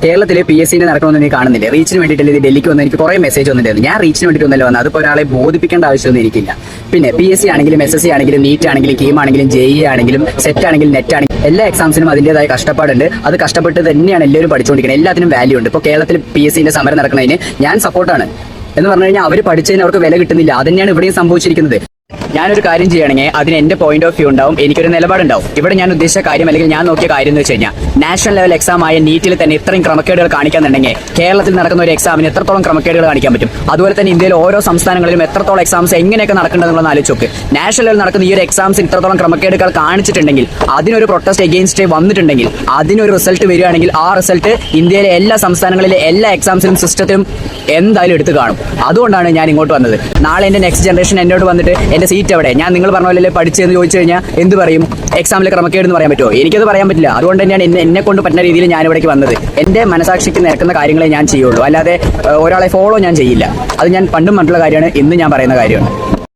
കേരളത്തിലെ PSC നടക്കണമെന്ന് നീ കാണുന്നില്ല. റീച്ചിന് വേണ്ടിയിട്ടല്ലേ ഇത് ഡൽഹിക്ക് വന്ന് എനിക്ക് കുറേ മെസ്സേജ് വന്നിട്ടുണ്ടായിരുന്നു. ഞാൻ റീച്ചിന് വേണ്ടിയിട്ടൊന്നല്ല വന്നത്. അതിപ്പോൾ ഒരാളെ ബോധിപ്പിക്കേണ്ട ആവശ്യമൊന്നും എനിക്കില്ല. പിന്നെ PSC ആണെങ്കിലും SSC ആണെങ്കിലും നീറ്റ് ആണെങ്കിലും കീം ആണെങ്കിലും JEE ആണെങ്കിലും സെറ്റ് ആണെങ്കിലും നെറ്റ് ആണെങ്കിലും എല്ലാ എക്സാംസിനും അതിൻ്റെതായ കഷ്ടപ്പാടുണ്ട്. അത് കഷ്ടപ്പെട്ട് തന്നെയാണ് എല്ലാവരും പഠിച്ചുകൊണ്ടിരിക്കുന്നത്. എല്ലാത്തിനും വാല്യൂ ഉണ്ട്. ഇപ്പോൾ കേരളത്തിൽ PSCന്റെ സമരം നടക്കുന്നതിന് ഞാൻ സപ്പോർട്ടാണ്. എന്ന് പറഞ്ഞു കഴിഞ്ഞാൽ അവർ പഠിച്ചതിന് അവർക്ക് വില കിട്ടുന്നില്ല. അത് തന്നെയാണ് ഇവിടെയും സംഭവിച്ചിരിക്കുന്നത്. ഞാനൊരു കാര്യം ചെയ്യുകയാണെങ്കിൽ അതിന് എൻ്റെ പോയിന്റ് ഓഫ് വ്യൂ ഉണ്ടാവും, എനിക്കൊരു നിലപാടുണ്ടാവും. ഇവിടെ ഞാൻ ഉദ്ദേശിച്ച കാര്യം അല്ലെങ്കിൽ ഞാൻ നോക്കിയ കാര്യം എന്ന് വെച്ച് കഴിഞ്ഞാൽ നാഷണൽ ലെവൽ എക്സാം ആയ നീറ്റിൽ തന്നെ ഇത്രയും ക്രമക്കേടുകൾ കാണിക്കാന്നുണ്ടെങ്കിൽ കേരളത്തിൽ നടക്കുന്ന ഒരു എക്സാമിന് എത്രത്തോളം ക്രമക്കേടുകൾ കാണിക്കാൻ പറ്റും. അതുപോലെ തന്നെ ഇന്ത്യയിൽ ഓരോ സംസ്ഥാനങ്ങളിലും എത്രത്തോളം എക്സാംസ് എങ്ങനെയൊക്കെ നടക്കേണ്ടതെന്നുള്ളത് ആലോചിച്ച് നോക്ക്. നാഷണൽ ലെവൽ നടക്കുന്ന ഈ ഒരു എക്സാംസിൽ ഇത്രത്തോളം ക്രമക്കേടുകൾ കാണിച്ചിട്ടുണ്ടെങ്കിൽ അതിനൊരു പ്രൊട്ടസ്റ്റ് എഗെയിൻസ്റ്റ് വന്നിട്ടുണ്ടെങ്കിൽ അതിനൊരു റിസൾട്ട് വരികയാണെങ്കിൽ ആ റിസൾട്ട് ഇന്ത്യയിലെ എല്ലാ സംസ്ഥാനങ്ങളിലെ എല്ലാ എക്സാംസിലും സിസ്റ്റത്തിലും എന്തായാലും എടുത്ത് കാണും. അതുകൊണ്ടാണ് ഞാൻ ഇങ്ങോട്ട് വന്നത്. നാളെ എൻ്റെ നെക്സ്റ്റ് ജനറേഷൻ എന്നോട് വന്നിട്ട് എൻ്റെ സീറ്റ് എവിടെ, ഞാൻ നിങ്ങൾ പറഞ്ഞ പോലെ പഠിച്ചെന്ന് ചോദിച്ചു കഴിഞ്ഞാൽ എന്ത് പറയും? എക്സാമിൽ ക്രമക്കേടെന്ന് പറയാൻ പറ്റുമോ? എനിക്കത് പറയാൻ പറ്റില്ല. അതുകൊണ്ട് തന്നെയാണ് എന്നെ കൊണ്ട് പറ്റുന്ന രീതിയിൽ ഞാൻ ഇവിടേക്ക് വന്നത്. എൻ്റെ മനസാക്ഷിക്ക് നിരക്കുന്ന കാര്യങ്ങളെ ഞാൻ ചെയ്യുള്ളൂ, അല്ലാതെ ഒരാളെ ഫോളോ ഞാൻ ചെയ്യില്ല. അത് ഞാൻ പണ്ടും പറഞ്ഞിട്ടുള്ള കാര്യമാണ്, ഇന്ന് ഞാൻ പറയുന്ന കാര്യമാണ്.